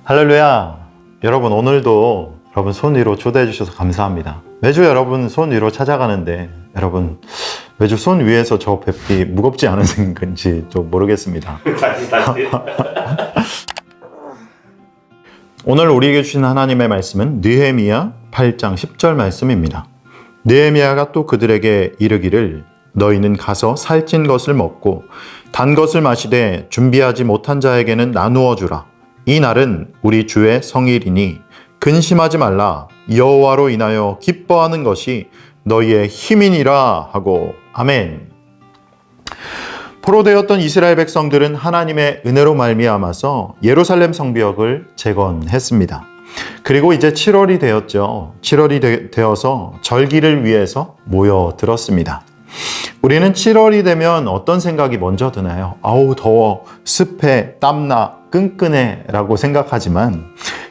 할렐루야. 여러분, 오늘도 여러분 손 위로 초대해 주셔서 감사합니다. 매주 여러분 손 위로 찾아가는데 여러분 매주 손 위에서 저 뵙기 무겁지 않은 건지 좀 모르겠습니다. 다시. 오늘 우리에게 주신 하나님의 말씀은 느헤미야 8장 10절 말씀입니다. 느헤미야가 또 그들에게 이르기를 너희는 가서 살찐 것을 먹고 단 것을 마시되 준비하지 못한 자에게는 나누어 주라. 이 날은 우리 주의 성일이니 근심하지 말라. 여호와로 인하여 기뻐하는 것이 너희의 힘이니라 하고. 아멘. 포로되었던 이스라엘 백성들은 하나님의 은혜로 말미암아서 예루살렘 성벽을 재건했습니다. 그리고 이제 7월이 되었죠. 7월이 되어서 절기를 위해서 모여들었습니다. 우리는 7월이 되면 어떤 생각이 먼저 드나요? 아우 더워, 습해, 땀나, 끈끈해 라고 생각하지만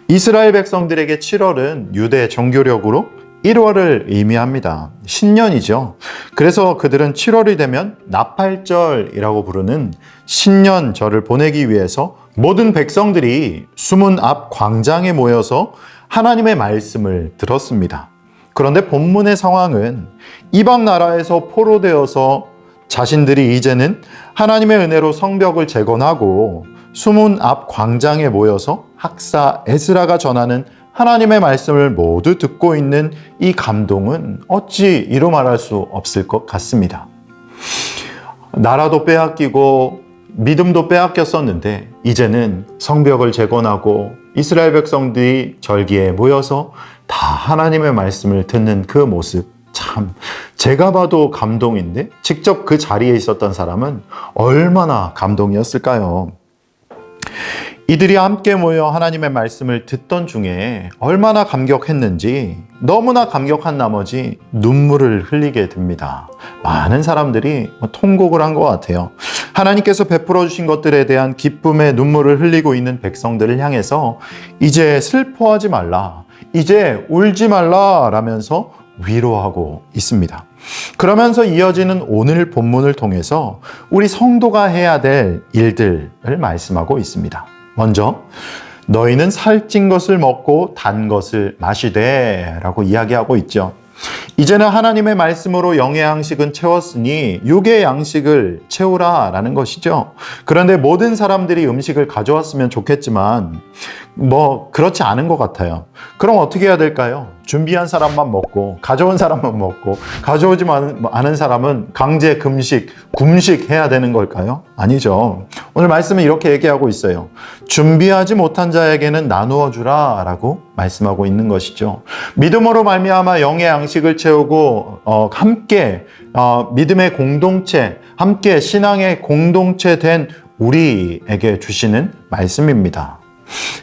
이스라엘 백성들에게 7월은 유대 정교력으로 1월을 의미합니다. 신년이죠. 그래서 그들은 7월이 되면 나팔절이라고 부르는 신년절을 보내기 위해서 모든 백성들이 수문 앞 광장에 모여서 하나님의 말씀을 들었습니다. 그런데 본문의 상황은 이방 나라에서 포로되어서 자신들이 이제는 하나님의 은혜로 성벽을 재건하고 수문 앞 광장에 모여서 학사 에스라가 전하는 하나님의 말씀을 모두 듣고 있는 이 감동은 어찌 이루 말할 수 없을 것 같습니다. 나라도 빼앗기고 믿음도 빼앗겼었는데 이제는 성벽을 재건하고 이스라엘 백성들이 절기에 모여서 다 하나님의 말씀을 듣는 그 모습, 참 제가 봐도 감동인데 직접 그 자리에 있었던 사람은 얼마나 감동이었을까요? 이들이 함께 모여 하나님의 말씀을 듣던 중에 얼마나 감격했는지 너무나 감격한 나머지 눈물을 흘리게 됩니다. 많은 사람들이 통곡을 한 것 같아요. 하나님께서 베풀어 주신 것들에 대한 기쁨의 눈물을 흘리고 있는 백성들을 향해서 이제 슬퍼하지 말라, 이제 울지 말라 라면서 위로하고 있습니다. 그러면서 이어지는 오늘 본문을 통해서 우리 성도가 해야 될 일들을 말씀하고 있습니다. 먼저 너희는 살찐 것을 먹고 단 것을 마시되 라고 이야기하고 있죠. 이제는 하나님의 말씀으로 영의 양식은 채웠으니 육의 양식을 채우라 라는 것이죠. 그런데 모든 사람들이 음식을 가져왔으면 좋겠지만 그렇지 않은 것 같아요. 그럼 어떻게 해야 될까요? 준비한 사람만 먹고 가져온 사람만 먹고 가져오지 않은 사람은 강제 금식, 굶식 해야 되는 걸까요? 아니죠. 오늘 말씀은 이렇게 얘기하고 있어요. 준비하지 못한 자에게는 나누어 주라 라고 말씀하고 있는 것이죠. 믿음으로 말미암아 영의 양식을 채우고 함께 믿음의 공동체, 함께 신앙의 공동체 된 우리에게 주시는 말씀입니다.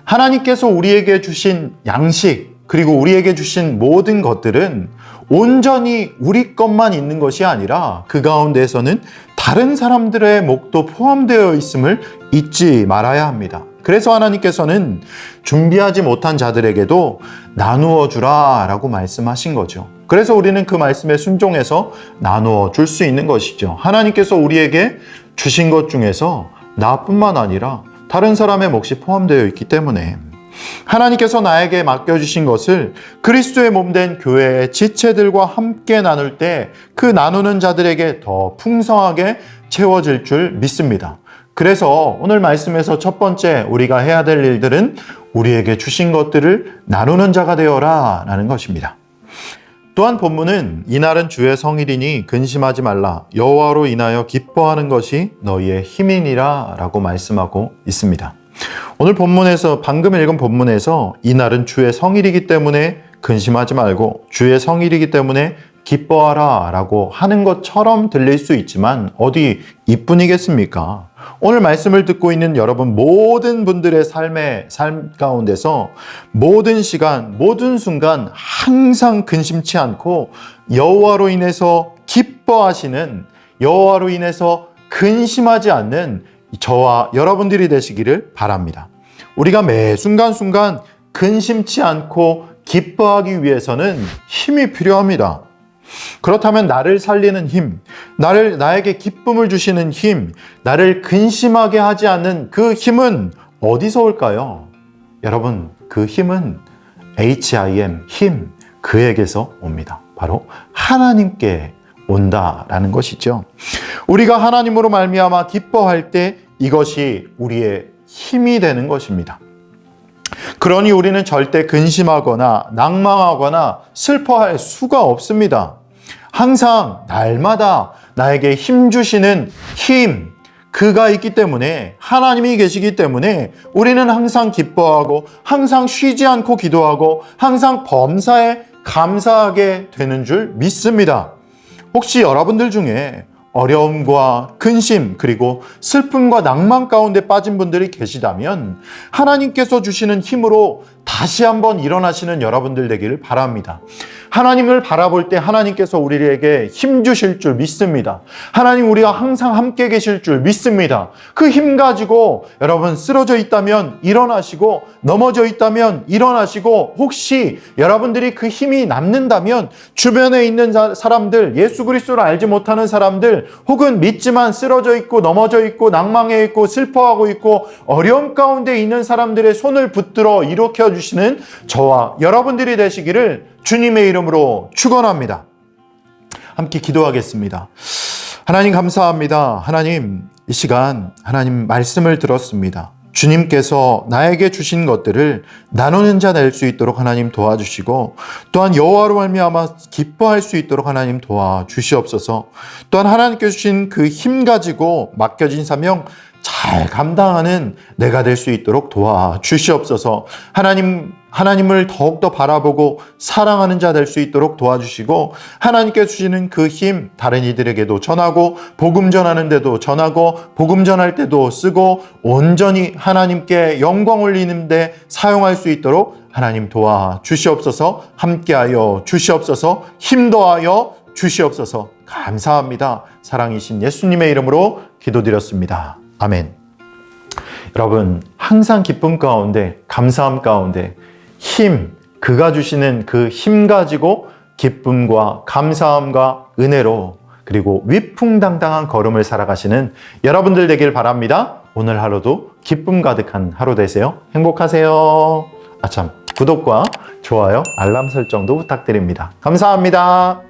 하나님께서 우리에게 주신 양식, 그리고 우리에게 주신 모든 것들은 온전히 우리 것만 있는 것이 아니라 그 가운데에서는 다른 사람들의 목도 포함되어 있음을 잊지 말아야 합니다. 그래서 하나님께서는 준비하지 못한 자들에게도 나누어 주라 라고 말씀하신 거죠. 그래서 우리는 그 말씀에 순종해서 나누어 줄 수 있는 것이죠. 하나님께서 우리에게 주신 것 중에서 나뿐만 아니라 다른 사람의 몫이 포함되어 있기 때문에 하나님께서 나에게 맡겨주신 것을 그리스도의 몸된 교회의 지체들과 함께 나눌 때 그 나누는 자들에게 더 풍성하게 채워질 줄 믿습니다. 그래서 오늘 말씀에서 첫 번째 우리가 해야 될 일들은 우리에게 주신 것들을 나누는 자가 되어라 라는 것입니다. 또한 본문은 이날은 주의 성일이니 근심하지 말라. 여호와로 인하여 기뻐하는 것이 너희의 힘이니라 라고 말씀하고 있습니다. 오늘 본문에서 방금 읽은 본문에서 이날은 주의 성일이기 때문에 근심하지 말고 주의 성일이기 때문에 기뻐하라 라고 하는 것처럼 들릴 수 있지만 어디 이뿐이겠습니까? 오늘 말씀을 듣고 있는 여러분 모든 분들의 삶 가운데서 모든 시간, 모든 순간 항상 근심치 않고 여호와로 인해서 기뻐하시는, 여호와로 인해서 근심하지 않는 저와 여러분들이 되시기를 바랍니다. 우리가 매 순간순간 근심치 않고 기뻐하기 위해서는 힘이 필요합니다. 그렇다면 나를 살리는 힘, 나에게 기쁨을 주시는 힘, 나를 근심하게 하지 않는 그 힘은 어디서 올까요? 여러분, 그 힘은 HIM, 힘, 그에게서 옵니다. 바로 하나님께 온다라는 것이죠. 우리가 하나님으로 말미암아 기뻐할 때 이것이 우리의 힘이 되는 것입니다. 그러니 우리는 절대 근심하거나 낭망하거나 슬퍼할 수가 없습니다. 항상 날마다 나에게 힘 주시는 힘, 그가 있기 때문에, 하나님이 계시기 때문에 우리는 항상 기뻐하고 항상 쉬지 않고 기도하고 항상 범사에 감사하게 되는 줄 믿습니다. 혹시 여러분들 중에 어려움과 근심 그리고 슬픔과 낭만 가운데 빠진 분들이 계시다면 하나님께서 주시는 힘으로 다시 한번 일어나시는 여러분들 되기를 바랍니다. 하나님을 바라볼 때 하나님께서 우리에게 힘 주실 줄 믿습니다. 하나님, 우리와 항상 함께 계실 줄 믿습니다. 그 힘 가지고 여러분 쓰러져 있다면 일어나시고, 넘어져 있다면 일어나시고, 혹시 여러분들이 그 힘이 남는다면 주변에 있는 사람들, 예수 그리스도를 알지 못하는 사람들, 혹은 믿지만 쓰러져 있고 넘어져 있고 낭망해 있고 슬퍼하고 있고 어려움 가운데 있는 사람들의 손을 붙들어 일으켜 주시는 저와 여러분들이 되시기를 주님의 이름으로 축원합니다. 함께 기도하겠습니다. 하나님, 감사합니다. 하나님, 이 시간 하나님 말씀을 들었습니다. 주님께서 나에게 주신 것들을 나누는 자 될 수 있도록 하나님 도와주시고, 또한 여호와로 말미암아 기뻐할 수 있도록 하나님 도와주시옵소서. 또한 하나님께 주신 그 힘 가지고 맡겨진 사명 잘 감당하는 내가 될 수 있도록 도와주시옵소서. 하나님을 더욱더 바라보고 사랑하는 자 될 수 있도록 도와주시고, 하나님께 주시는 그 힘 다른 이들에게도 전하고, 복음 전하는 데도 전하고, 복음 전할 때도 쓰고, 온전히 하나님께 영광 올리는 데 사용할 수 있도록 하나님 도와주시옵소서. 함께하여 주시옵소서. 힘 더하여 주시옵소서. 감사합니다. 사랑이신 예수님의 이름으로 기도드렸습니다. 아멘. 여러분, 항상 기쁨 가운데, 감사함 가운데 힘, 그가 주시는 그 힘 가지고 기쁨과 감사함과 은혜로, 그리고 위풍당당한 걸음을 살아가시는 여러분들 되길 바랍니다. 오늘 하루도 기쁨 가득한 하루 되세요. 행복하세요. 구독과 좋아요, 알람 설정도 부탁드립니다. 감사합니다.